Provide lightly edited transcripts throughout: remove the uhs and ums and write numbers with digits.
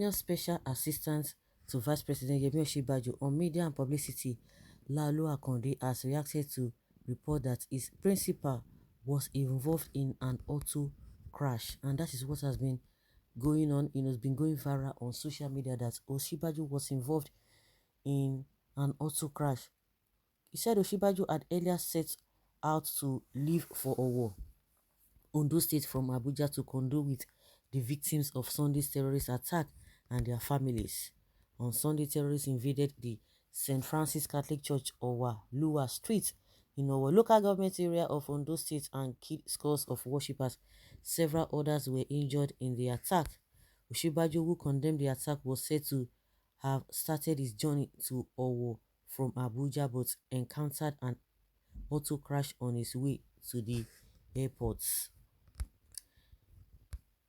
Senior Special Assistant to Vice President Yemi Osinbajo on media and publicity, Laolu Akonde has reacted to report that his principal was involved in an auto crash, and that is what has been going on. It's been going viral on social media that Osinbajo was involved in an auto crash. He said Osinbajo had earlier set out to leave for Owo, Ondo State, from Abuja to condole with the victims of Sunday's terrorist attack and their families. On Sunday, terrorists invaded the St. Francis Catholic Church, Owa Luwa Street, in our local government area of Ondo State, and killed scores of worshippers. Several others were injured in the attack. Osinbajo, who condemned the attack, was said to have started his journey to Owo from Abuja but encountered an auto crash on his way to the airport.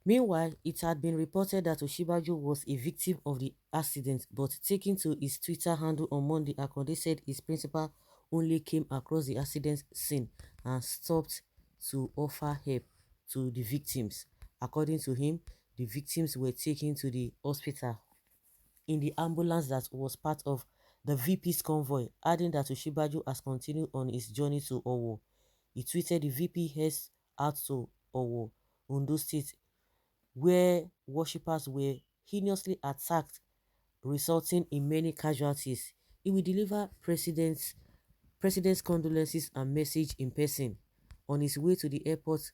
Meanwhile, it had been reported that Osinbajo was a victim of the accident, but taking to his Twitter handle on Monday, Akonde said his principal only came across the accident scene and stopped to offer help to the victims. According to him, the victims were taken to the hospital in the ambulance that was part of the VP's convoy, adding that Osinbajo has continued on his journey to Owo. He tweeted the VP heads out to Owo, Ondo State, where worshippers were heinously attacked, resulting in many casualties. He will deliver president's condolences and message in person. On his way to the airport,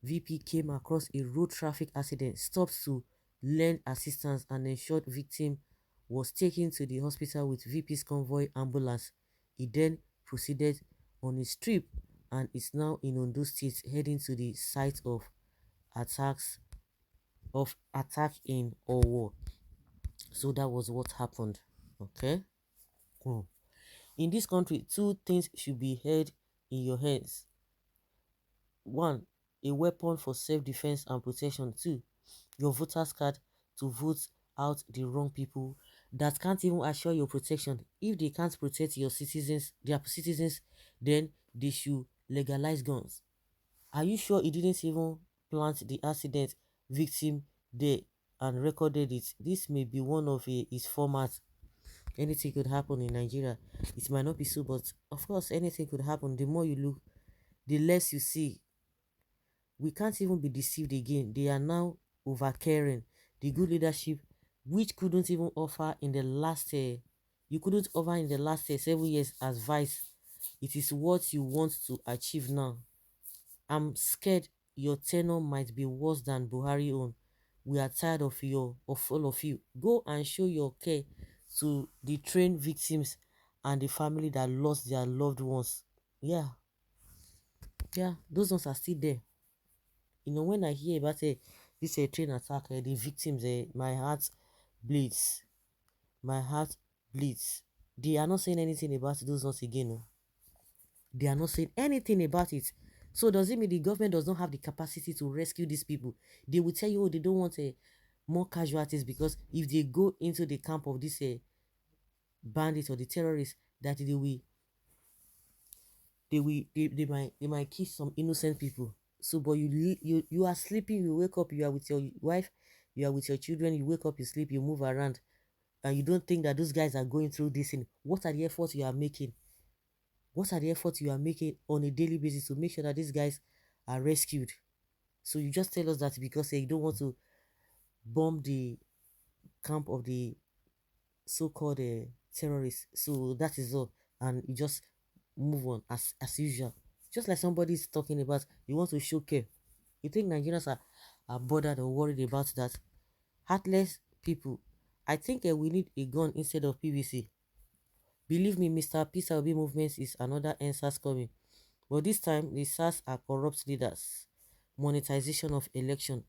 VP came across a road traffic accident, stopped to lend assistance, and ensured victim was taken to the hospital with VP's convoy ambulance. He then proceeded on his trip and is now in Ondo State, heading to the site of attack in Owo. So that was what happened. Okay. Cool. In this country, two things should be held in your hands. One, a weapon for self-defense and protection. Two, your voter's card to vote out the wrong people that can't even assure your protection. If they can't protect their citizens, then they should legalize guns. Are you sure he didn't even plant the accident victim there and recorded it? This may be one of his formats. Anything could happen in Nigeria. It might not be so, but of course anything could happen. The more you look, the less you see. We can't even be deceived again. They are now over caring. The good leadership which couldn't even offer in the last you couldn't offer in the last 7 years as vice. It is what you want to achieve now. I'm scared your tenure might be worse than Buhari own. We are tired of all of you. Go and show your care to the trained victims and the family that lost their loved ones. Yeah, those ones are still there. When I hear about this train attack, the victims, my heart bleeds. My heart bleeds. They are not saying anything about those ones again. No. They are not saying anything about it. So does it mean the government does not have the capacity to rescue these people? They will tell you, oh, they don't want more casualties because if they go into the camp of this bandits or the terrorists, that they might kill some innocent people. So, but you are sleeping, you wake up, you are with your wife, you are with your children, you wake up, you sleep, you move around, and you don't think that those guys are going through this thing. What are the efforts you are making? What are the efforts you are making on a daily basis to make sure that these guys are rescued? So you just tell us that because you don't want to bomb the camp of the so-called terrorists. So that is all. And you just move on as usual. Just like somebody's talking about, you want to show care. You think Nigerians are bothered or worried about that? Heartless people. I think we need a gun instead of PVC. Believe me, Mr. Peace Obi movement is another answer coming. But this time, the SARS are corrupt leaders. Monetization of election.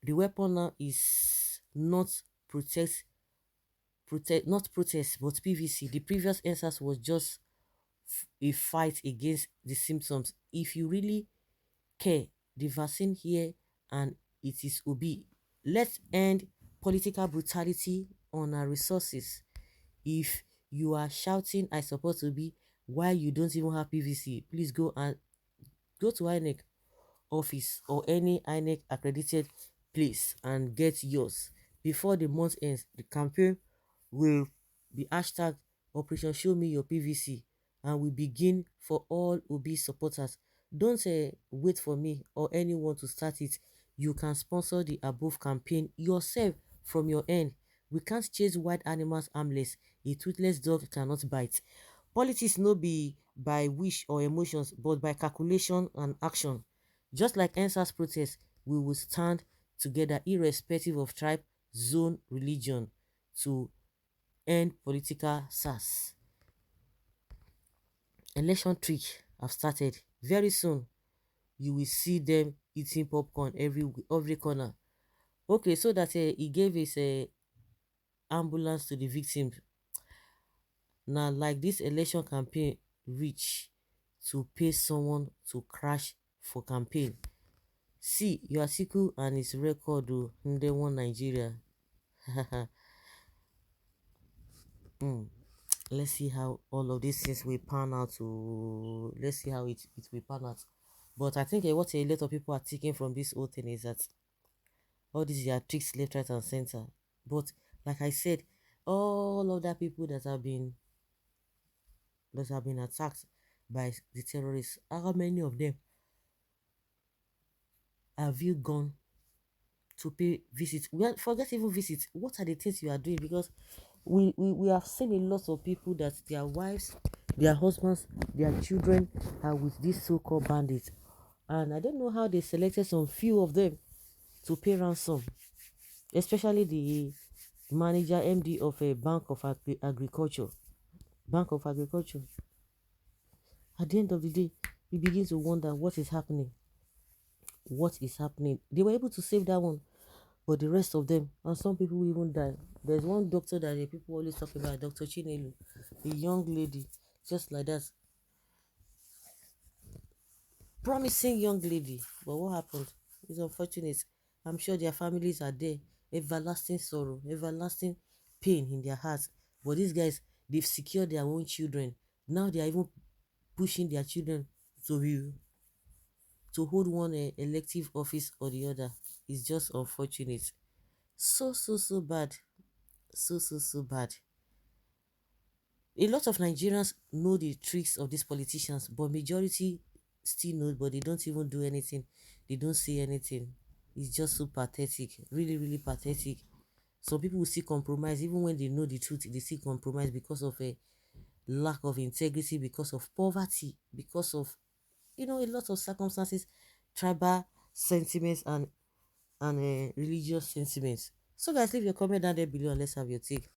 The weapon now is not not protest, but PVC. The previous answers was just a fight against the symptoms. If you really care, the vaccine here and it is Obi. Let's end political brutality on our resources. If you are shouting, I support Obi, while you don't even have PVC, please go to INEC office or any INEC accredited place and get yours. before the month ends, the campaign will be hashtag Operation Show Me Your PVC, and we begin for all Obi supporters. Don't wait for me or anyone to start it. You can sponsor the above campaign yourself from your end. We can't chase wild animals harmless. A toothless dog cannot bite. Politics no be by wish or emotions, but by calculation and action. Just like NSAS protest, we will stand together irrespective of tribe, zone, religion to end political SARS. Election trick have started. Very soon, you will see them eating popcorn every corner. Okay, so that he gave his ambulance to the victims. Now, like this election campaign reach to pay someone to crash for campaign. See, your Atiku and his record they won Nigeria. mm. Let's see how all of these things will pan out to let's see how it will pan out. But I think what a lot of people are taking from this whole thing is that all these are tricks left, right, and center. But like I said, all other people that have been attacked by the terrorists, how many of them have you gone to pay visit? Well, forget even visit. What are the things you are doing? Because we have seen a lot of people that their wives, their husbands, their children are with these so-called bandits. And I don't know how they selected some few of them to pay ransom, especially the manager MD of a bank of agriculture. Bank of Agriculture. At the end of the day, we begin to wonder what is happening. What is happening? They were able to save that one, but the rest of them, and some people will even die. There's one doctor that the people always talk about, Dr. Chinelu, a young lady, just like that, promising young lady. But what happened? It's unfortunate. I'm sure their families are there, everlasting sorrow, everlasting pain in their hearts. But these guys, they've secured their own children. Now they are even pushing their children to be to hold one elective office or the other. Is just unfortunate. So bad. So bad. A lot of Nigerians know the tricks of these politicians, but majority still know, but they don't even do anything. They don't say anything. It's just so pathetic. Really, really pathetic. Some people will still compromise, even when they know the truth, they still compromise because of a lack of integrity, because of poverty, because of a lot of circumstances, tribal sentiments and religious sentiments. So guys, leave your comment down there below and let's have your take.